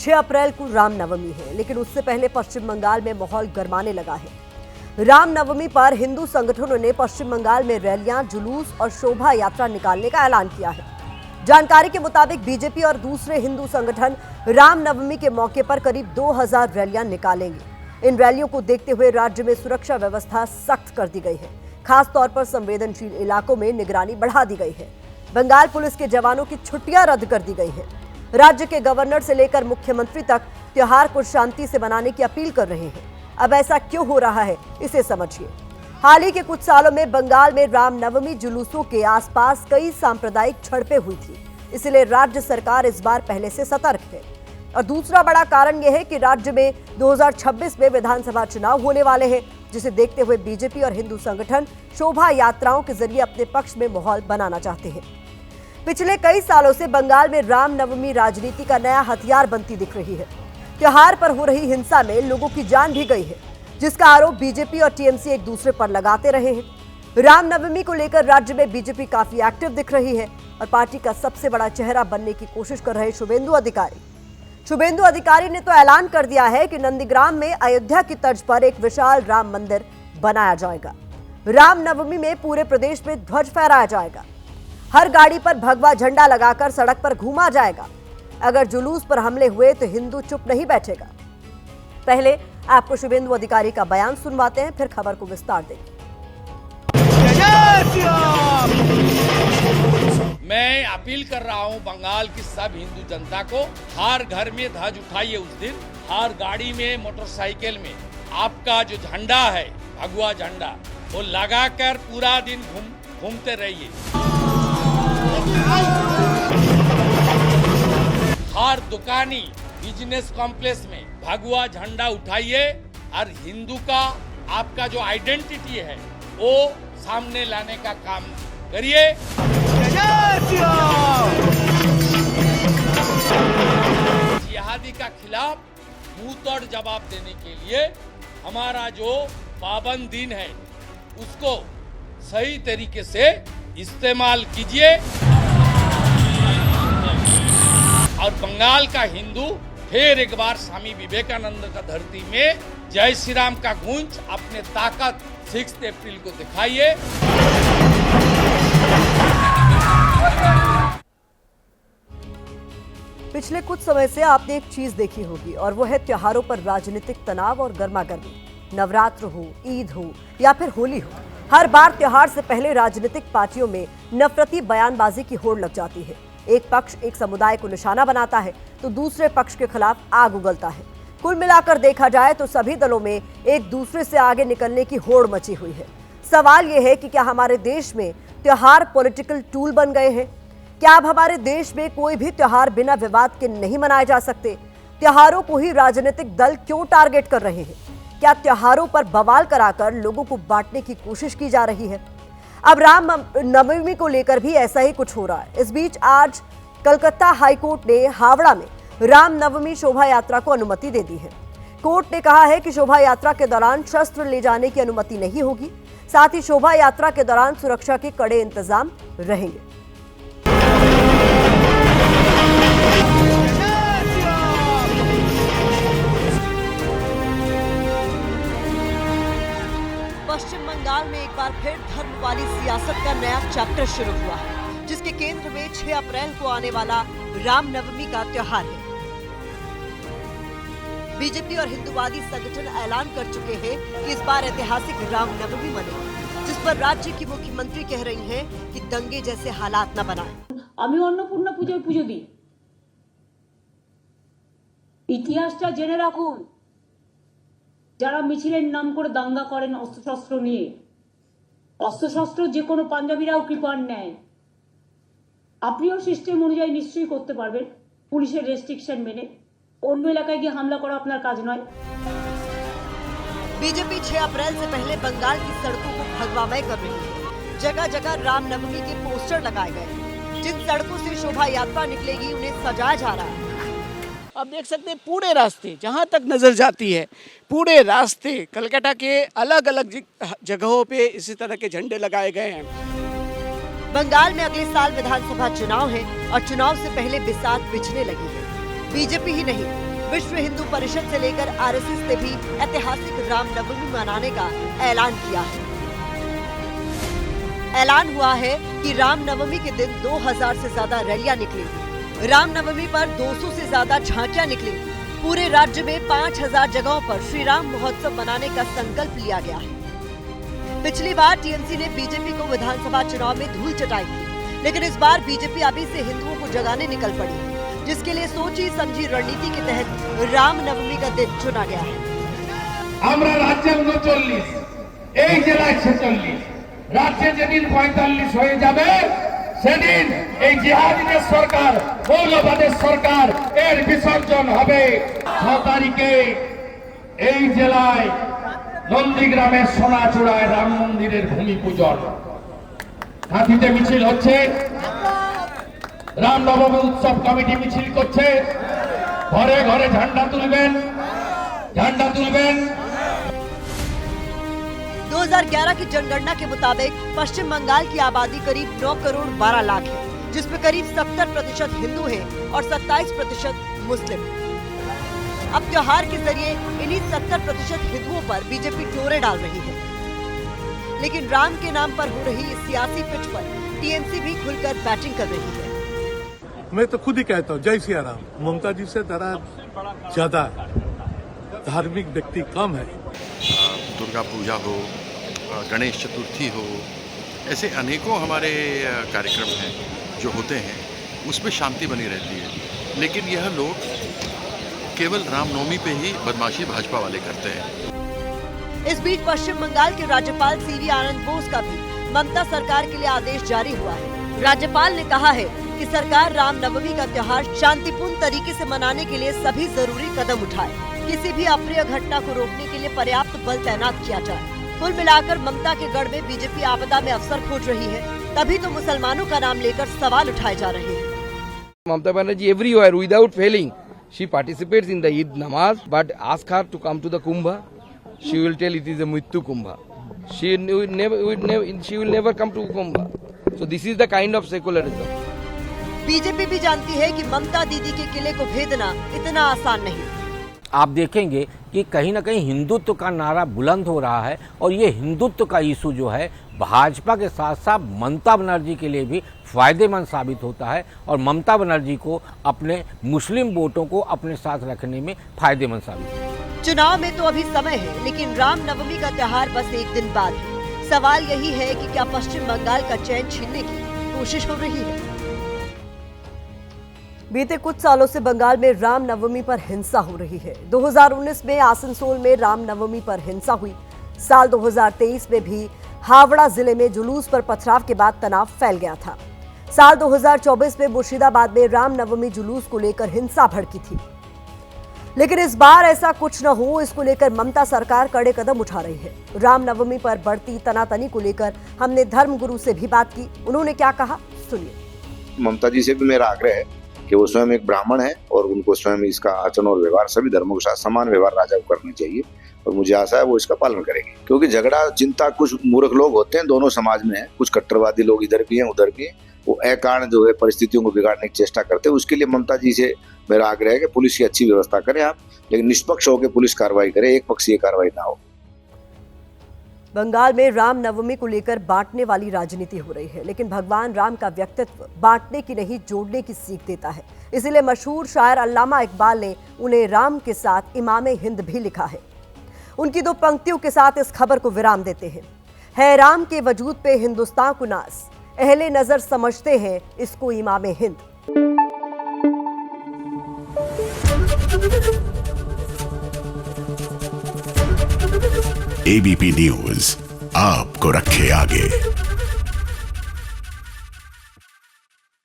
6 अप्रैल को रामनवमी है, लेकिन उससे पहले पश्चिम बंगाल में माहौल गरमाने लगा है। रामनवमी पर हिंदू संगठनों ने पश्चिम बंगाल में रैलियां, जुलूस और शोभा यात्रा निकालने का ऐलान किया है। जानकारी के मुताबिक बीजेपी और दूसरे हिंदू संगठन रामनवमी के मौके पर करीब 2000 रैलियां निकालेंगे। इन रैलियों को देखते हुए राज्य में सुरक्षा व्यवस्था सख्त कर दी गई है। खास तौर पर संवेदनशील इलाकों में निगरानी बढ़ा दी गई है। बंगाल पुलिस के जवानों की छुट्टियां रद्द कर दी गई हैं। राज्य के गवर्नर से लेकर मुख्यमंत्री तक त्योहार को शांति से मनाने की अपील कर रहे हैं। अब ऐसा क्यों हो रहा है, इसे समझिए। हाल ही के कुछ सालों में बंगाल में रामनवमी जुलूसों के आसपास कई सांप्रदायिक झड़पें हुई थी, इसलिए राज्य सरकार इस बार पहले से सतर्क है। और दूसरा बड़ा कारण यह है कि राज्य में 2026 में विधानसभा चुनाव होने वाले हैं, जिसे देखते हुए बीजेपी और हिंदू संगठन शोभा यात्राओं के जरिए अपने पक्ष में माहौल बनाना चाहते हैं। पिछले कई सालों से बंगाल में रामनवमी राजनीति का नया हथियार बनती दिख रही है। त्योहार पर हो रही हिंसा में लोगों की जान भी गई है, जिसका आरोप बीजेपी और टीएमसी एक दूसरे पर लगाते रहे हैं। रामनवमी को लेकर राज्य में बीजेपी काफी एक्टिव दिख रही है और पार्टी का सबसे बड़ा चेहरा बनने की कोशिश कर रहे शुभेंदु अधिकारी ने तो ऐलान कर दिया है कि नंदीग्राम में अयोध्या की तर्ज पर एक विशाल राम मंदिर बनाया जाएगा। रामनवमी में पूरे प्रदेश में ध्वज फहराया जाएगा। हर गाड़ी पर भगवा झंडा लगाकर सड़क पर घूमा जाएगा। अगर जुलूस पर हमले हुए तो हिंदू चुप नहीं बैठेगा। पहले आपको शुभेंदु अधिकारी का बयान सुनवाते हैं, फिर खबर को विस्तार देंगे। मैं अपील कर रहा हूं बंगाल की सब हिंदू जनता को, हर घर में ध्वज उठाइए उस दिन। हर गाड़ी में, मोटरसाइकिल में आपका जो झंडा है, भगवा झंडा, वो लगाकर पूरा दिन घूमते रहिए। हर दुकानी, बिजनेस कॉम्प्लेक्स में भगवा झंडा उठाइए और हिंदू का आपका जो आइडेंटिटी है वो सामने लाने का काम करिए। जिहादी का खिलाफ मुंह तोड़ जवाब देने के लिए हमारा जो पावन दिन है उसको सही तरीके से इस्तेमाल कीजिए और बंगाल का हिंदू फिर एक बार स्वामी विवेकानंद का धरती में जय श्री राम का गूंज अपने ताकत 6 अप्रैल को दिखाइए। पिछले कुछ समय से आपने एक चीज देखी होगी और वो है त्योहारों पर राजनीतिक तनाव और गर्मागर्मी। नवरात्र हो, ईद हो या फिर होली हो, हर बार त्योहार से पहले राजनीतिक पार्टियों में नफरती बयानबाजी की होड़ लग जाती है। एक पक्ष एक समुदाय को निशाना बनाता है तो दूसरे पक्ष के खिलाफ आग उगलता है। कुल मिलाकर देखा जाए तो सभी दलों में एक दूसरे से आगे निकलने की होड़ मची हुई है। सवाल यह है कि क्या हमारे देश में त्योहार पॉलिटिकल टूल बन गए हैं? क्या अब हमारे देश में कोई भी त्योहार बिना विवाद के नहीं मनाए जा सकते? त्योहारों को ही राजनीतिक दल क्यों टारगेट कर रहे हैं? क्या त्योहारों पर बवाल कराकर लोगों को बांटने की कोशिश की जा रही है? अब रामनवमी को लेकर भी ऐसा ही कुछ हो रहा है। इस बीच आज कलकत्ता हाईकोर्ट ने हावड़ा में रामनवमी शोभा यात्रा को अनुमति दे दी है। कोर्ट ने कहा है कि शोभा यात्रा के दौरान शस्त्र ले जाने की अनुमति नहीं होगी। साथ ही शोभा यात्रा के दौरान सुरक्षा के कड़े इंतजाम रहेंगे। पश्चिम बंगाल में एक बार फिर धर्म वाली सियासत का नया चैप्टर शुरू हुआ है, जिसके केंद्र में 6 अप्रैल को आने वाला रामनवमी का त्योहार है। बीजेपी और हिंदूवादी संगठन ऐलान कर चुके हैं कि इस बार ऐतिहासिक रामनवमी मनेगी, जिस पर राज्य की मुख्यमंत्री कह रही हैं कि दंगे जैसे हालात न बनाएं। আমি অন্নপূর্ণা পুজোয় পুজো দিই। ইতিহাসটা জেনে রাখুন, যারা মিছিলের নাম করে দাঙ্গা করেন অস্ত্রশস্ত্র নিয়ে, অস্ত্রশস্ত্র যে কোনো পাঞ্জাবিরাও কৃপাণ নেয়। আপনিও সিস্টেম অনুযায়ী নিশ্চয়ই করতে পারবেন, পুলিশের রেস্ট্রিকশন মেনে। অন্য এলাকায় গিয়ে হামলা করা আপনার কাজ নয়। बीजेपी 6 अप्रैल से पहले बंगाल की सड़कों को भगवामय कर रही है। जगह जगह रामनवमी के पोस्टर लगाए गए। जिन सड़कों से शोभा यात्रा निकलेगी उन्हें सजाया जा रहा है। आप देख सकते हैं पूरे रास्ते जहाँ तक नज़र जाती है, पूरे रास्ते कलकत्ता के अलग अलग जगहों पे इसी तरह के झंडे लगाए गए हैं। बंगाल में अगले साल विधानसभा चुनाव है और चुनाव से पहले बिसात बिछने लगी है। बीजेपी ही नहीं विश्व हिंदू परिषद से लेकर आरएसएस ने भी ऐतिहासिक रामनवमी मनाने का ऐलान किया है। ऐलान हुआ है कि रामनवमी के दिन 2000 से ज्यादा रैलियां निकलेंगी। रामनवमी पर 200 से ज्यादा झांकियां निकलेंगी। पूरे राज्य में 5000 जगहों पर श्री राम महोत्सव मनाने का संकल्प लिया गया है। पिछली बार टीएमसी ने बीजेपी को विधानसभा चुनाव में धूल चटाई थी, लेकिन इस बार बीजेपी अभी से हिंदुओं को जगाने निकल पड़ी है, जिसके लिए सोची समझी रणनीति के तहत रामनवमी का दिन चुना गया है। আমরা রাজ্যে 39, এই জেলায় 46, রাজ্যে যেদিন 45 হয়ে যাবে সেদিন এই জিহাদিদের সরকার, মৌলবাদের সরকার এর বিসর্জন হবে। 6 তারিখে এই জেলায় নন্দীগ্রামের সোনাচূড়ায় রাম মন্দিরের ভূমি পূজন, হাতিতে মিছিল হচ্ছে, রামনবমী উৎসব কমিটি মিছিল করছে, ঘরে ঘরে ঝান্ডা তুলবেন। 2011 की जनगणना के मुताबिक पश्चिम बंगाल की आबादी करीब 9 करोड़ 12 लाख है, जिसमें करीब 70% हिंदू हैं और 27% मुस्लिम। अब त्योहार के जरिए इन्हीं 70% हिंदुओं पर बीजेपी टोरे डाल रही है, लेकिन राम के नाम पर हो रही इस सियासी पिच पर टीएमसी भी खुलकर बैटिंग कर रही है। मैं तो खुद ही कहता हूँ जय सिया राम। ममता जी से जरा ज्यादा है, धार्मिक व्यक्ति कम है। दुर्गा पूजा हो, गणेश चतुर्थी हो, ऐसे अनेकों हमारे कार्यक्रम हैं जो होते हैं, उसमें शांति बनी रहती है। लेकिन यह लोग केवल रामनवमी पे ही बदमाशी भाजपा वाले करते हैं। इस बीच पश्चिम बंगाल के राज्यपाल सीवी आनंद बोस का भी ममता सरकार के लिए आदेश जारी हुआ है। राज्यपाल ने कहा है कि सरकार रामनवमी का त्योहार शांतिपूर्ण तरीके से मनाने के लिए सभी जरूरी कदम उठाए। किसी भी अप्रिय घटना को रोकने के लिए पर्याप्त बल तैनात किया जाए। कुल मिलाकर ममता के गढ़ में बीजेपी आपदा में अवसर खोज रही है, तभी तो मुसलमानों का नाम लेकर सवाल उठाए जा रहे हैं। Mamata Banerjee everywhere without failing, she participates in the Eid Namaz, but ask her to come to the Kumbh, she will tell it is a Mrityu Kumbh. She will never come to Kumbh. So this is the kind of secularism. BJP भी जानती है कि ममता दीदी के किले को भेदना इतना आसान नहीं। आप देखेंगे कि कहीं ना कहीं हिंदुत्व का नारा बुलंद हो रहा है, और ये हिंदुत्व का इशू जो है भाजपा के साथ साथ ममता बनर्जी के लिए भी फायदेमंद साबित होता है, और ममता बनर्जी को अपने मुस्लिम वोटों को अपने साथ रखने में फायदेमंद साबित होता है। चुनाव में तो अभी समय है, लेकिन रामनवमी का त्योहार बस एक दिन बाद है। सवाल यही है कि क्या पश्चिम बंगाल का चैन छीनने की कोशिश हो रही है। बीते कुछ सालों से बंगाल में रामनवमी पर हिंसा हो रही है। 2019 में आसनसोल में रामनवमी पर हिंसा हुई। साल 2023 में भी हावड़ा जिले में जुलूस पर पथराव के बाद तनाव फैल गया था। साल 2024 में मुर्शिदाबाद में रामनवमी जुलूस को लेकर हिंसा भड़की थी, लेकिन इस बार ऐसा कुछ न हो, इसको लेकर ममता सरकार कड़े कदम उठा रही है। रामनवमी पर बढ़ती तनातनी को लेकर हमने धर्मगुरु से भी बात की। उन्होंने क्या कहा, सुनिए। ममता जी से भी मेरा आग्रह है कि वो स्वयं एक ब्राह्मण है और उनको स्वयं इसका आचरण और व्यवहार सभी धर्मों के साथ समान व्यवहार राजा को करना चाहिए, और मुझे आशा है वो इसका पालन करेंगे। क्योंकि झगड़ा चिंता कुछ मूर्ख लोग होते हैं, दोनों समाज में है, कुछ कट्टरवादी लोग इधर भी हैं उधर भी हैं, वो अकारण जो है परिस्थितियों को बिगाड़ने की चेष्टा करते हैं। उसके लिए ममता जी से मेरा आग्रह है कि पुलिस की अच्छी व्यवस्था करें आप, लेकिन निष्पक्ष होकर पुलिस कार्रवाई करे, एक पक्षीय कार्रवाई ना हो। बंगाल में रामनवमी को लेकर बांटने वाली राजनीति हो रही है, लेकिन भगवान राम का व्यक्तित्व बांटने की नहीं जोड़ने की सीख देता है। इसीलिए मशहूर शायर अल्लामा इकबाल ने उन्हें राम के साथ इमाम हिंद भी लिखा है। उनकी 2 पंक्तियों के साथ इस खबर को विराम देते हैं। है राम के वजूद पे हिंदुस्तान को नाज, अहले नजर समझते हैं इसको इमाम हिंद। एबीपी न्यूज आपको रखे आगे।